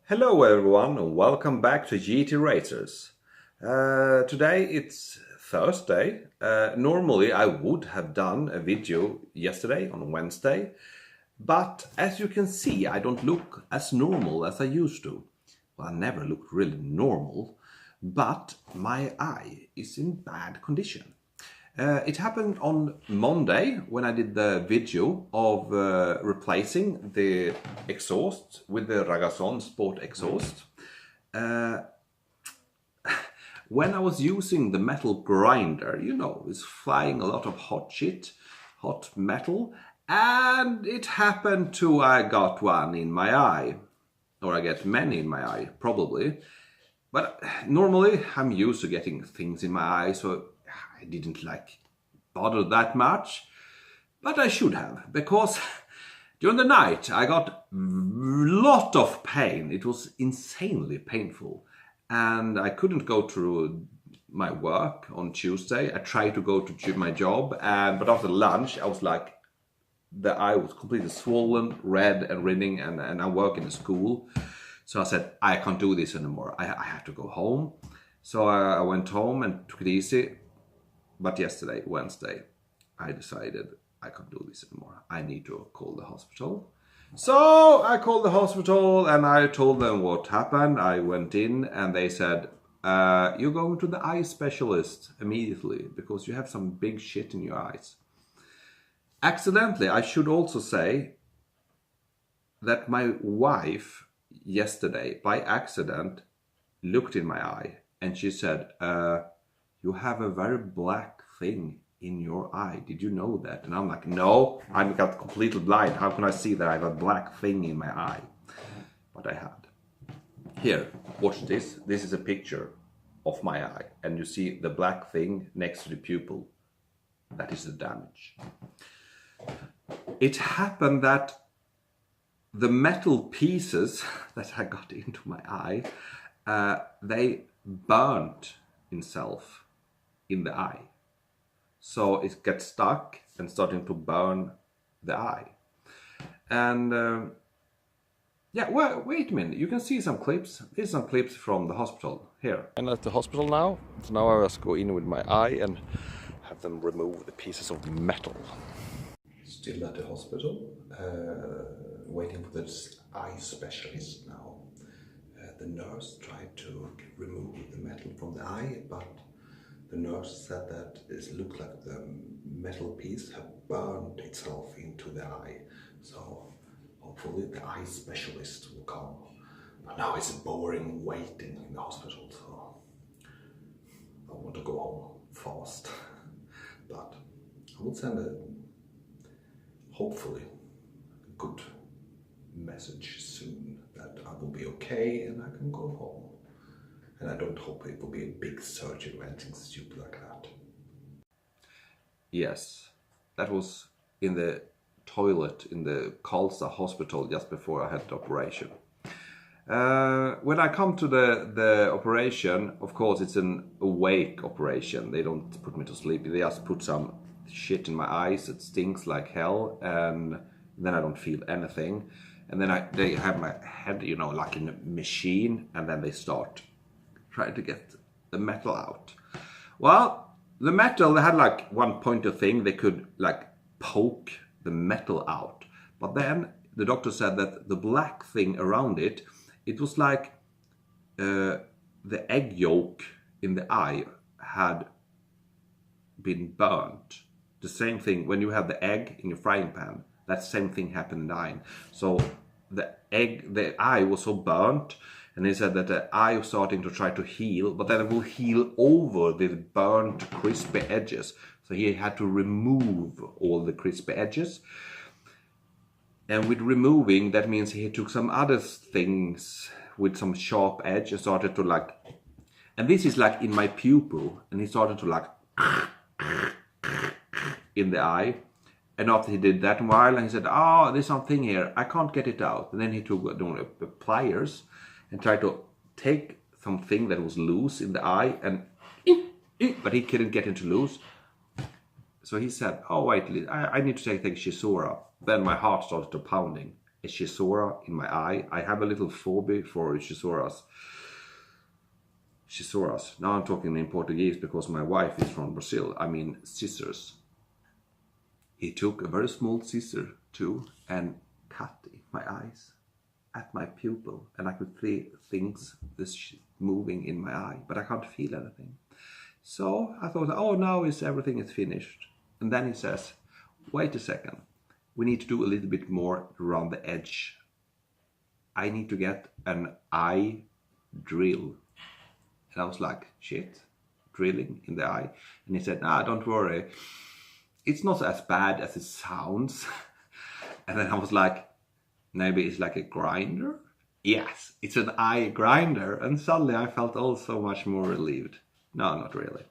Hello everyone and welcome back to GT Racers. Today it's Thursday. Normally I would have done a video yesterday on Wednesday, but as you can see I don't look as normal as I used to. Well, I never looked really normal, but my eye is in bad condition. It happened on Monday when I did the video of replacing the exhaust with the Ragazon Sport exhaust. When I was using the metal grinder, you know, it's flying a lot of hot shit, hot metal, and it happened to I got one in my eye, or I get many in my eye, probably. But normally I'm used to getting things in my eye, so I didn't bother that much, but I should have, because during the night I got a lot of pain. It was insanely painful, and I couldn't go to my work on Tuesday. I tried to go to my job, but after lunch I was like, the eye was completely swollen, red and ringing, and I work in a school. So I said, I can't do this anymore. I have to go home. So I went home and took it easy. But yesterday, Wednesday, I decided I can't do this anymore. I need to call the hospital. So I called the hospital and I told them what happened. I went in and they said, you're going to the eye specialist immediately because you have some big shit in your eyes. Accidentally, I should also say that my wife yesterday, by accident, looked in my eye and she said, you have a very black thing in your eye. Did you know that? And I'm like, no, I'm got completely blind. How can I see that I have a black thing in my eye? But I had. Here, watch this. This is a picture of my eye. And you see the black thing next to the pupil. That is the damage. It happened that the metal pieces that I got into my eye, they burnt itself in the eye. So it gets stuck and starting to burn the eye. And yeah, well, wait a minute, you can see some clips. Here's some clips from the hospital here. I'm at the hospital now, so now I just go in with my eye and have them remove the pieces of metal. Still at the hospital, waiting for this eye specialist now. The nurse tried to remove the metal from the eye, but the nurse said that it looked like the metal piece had burned itself into the eye. So hopefully the eye specialist will come. But now it's boring waiting in the hospital, so I want to go home fast. But I will send hopefully a good message soon that I will be okay and I can go home. And I don't hope it will be a big surgery or anything stupid like that. Yes, that was in the toilet in the Karlstad hospital just before I had the operation. When I come to the operation, of course it's an awake operation. They don't put me to sleep, they just put some shit in my eyes. It stinks like hell, and then I don't feel anything. And then they have my head, you know, like in a machine, and then they start trying to get the metal out. Well, the metal, they had like one pointer thing, they could like poke the metal out. But then the doctor said that the black thing around it, it was like the egg yolk in the eye had been burnt. The same thing when you have the egg in your frying pan. That same thing happened in the eye. So the eye was so burnt, and he said that the eye was starting to try to heal, but then it will heal over the burnt, crispy edges. So he had to remove all the crispy edges. And with removing, that means he took some other things with some sharp edge and started to and this is like in my pupil, and he started to in the eye. And after he did that a while, he said, oh, there's something here, I can't get it out. And then he took the pliers and tried to take something that was loose in the eye, but he couldn't get it to loose. So he said, oh, wait, I need to take Shizura. Then my heart started to pounding a scissora in my eye. I have a little phobia for scissoras. Now I'm talking in Portuguese because my wife is from Brazil. I mean scissors. He took a very small scissor too and cut my eyes at my pupil, and I could see things moving in my eye, but I can't feel anything. So I thought, oh, now everything is finished. And then he says, wait a second, we need to do a little bit more around the edge. I need to get an eye drill. And I was like, shit, drilling in the eye. And he said, nah, don't worry. It's not as bad as it sounds. And then I was like, maybe it's like a grinder? Yes, it's an eye grinder. And suddenly I felt so much more relieved. No, not really.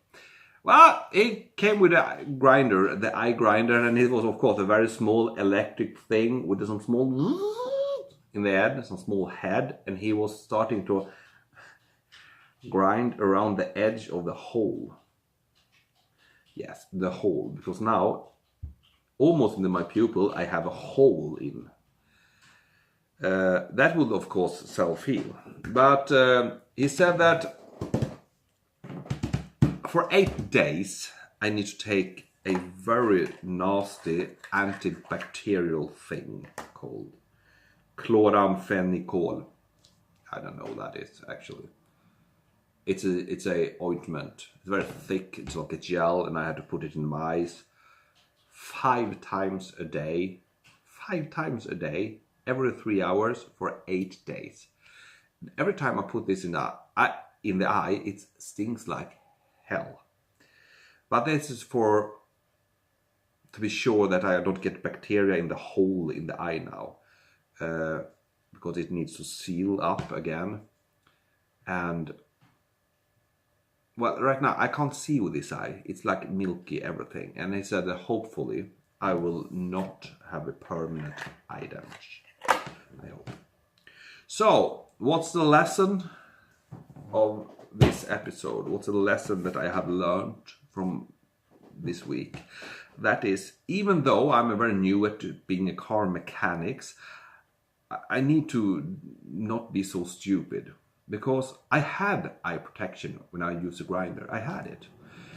Well, it came with a grinder, the eye grinder, and it was of course a very small electric thing with some small in the head, some small head, and he was starting to grind around the edge of the hole. Yes, the hole, because now almost in my pupil I have a hole in. That would of course self-heal, but he said that for 8 days I need to take a very nasty antibacterial thing called chloramphenicol. I don't know what that is actually. It's a ointment. It's very thick. It's like a gel, and I had to put it in my eyes 5 times a day. 5 times a day, every 3 hours for 8 days. And every time I put this in the eye, it stings like hell. But this is to be sure that I don't get bacteria in the hole in the eye now, because it needs to seal up again. And well, right now I can't see with this eye. It's like milky everything. And they said that hopefully I will not have a permanent eye damage. I hope. So, what's the lesson of this episode? What's the lesson that I have learned from this week? That is, even though I'm very new at being a car mechanic, I need to not be so stupid. Because I had eye protection when I used a grinder. I had it.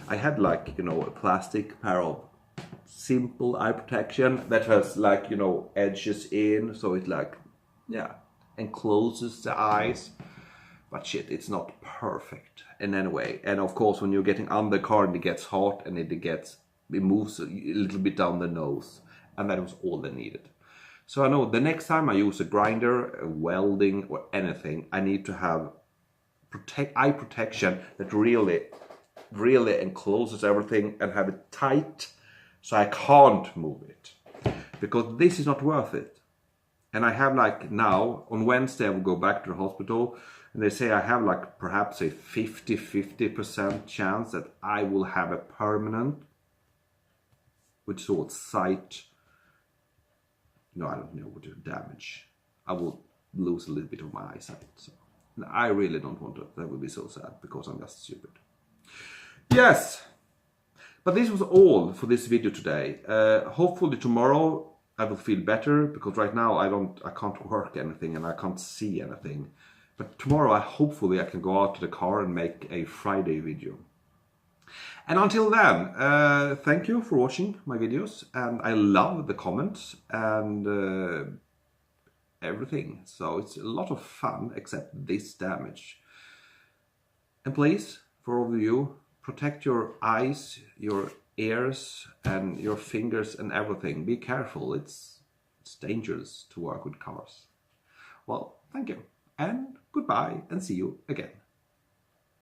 I had like, a plastic pair of simple eye protection that has like, edges in. So it encloses the eyes. But shit, it's not perfect in any way. And of course, when you're getting under the car and it gets hot and it moves a little bit down the nose. And that was all they needed. So I know the next time I use a grinder, welding or anything, I need to have eye protection that really encloses everything and have it tight so I can't move it. Because this is not worth it. And I have now, on Wednesday I will go back to the hospital and they say I have perhaps a 50% chance that I will have a permanent, which sort of sight. No, I don't know what to damage. I will lose a little bit of my eyesight. So I really don't want to. That would be so sad because I'm just stupid. Yes, but this was all for this video today. Hopefully tomorrow I will feel better because right now I can't work anything and I can't see anything. But tomorrow hopefully I can go out to the car and make a Friday video. And until then, thank you for watching my videos, and I love the comments and everything. So it's a lot of fun, except this damage. And please, for all of you, protect your eyes, your ears, and your fingers and everything. Be careful. It's dangerous to work with cars. Well, thank you, and goodbye, and see you again.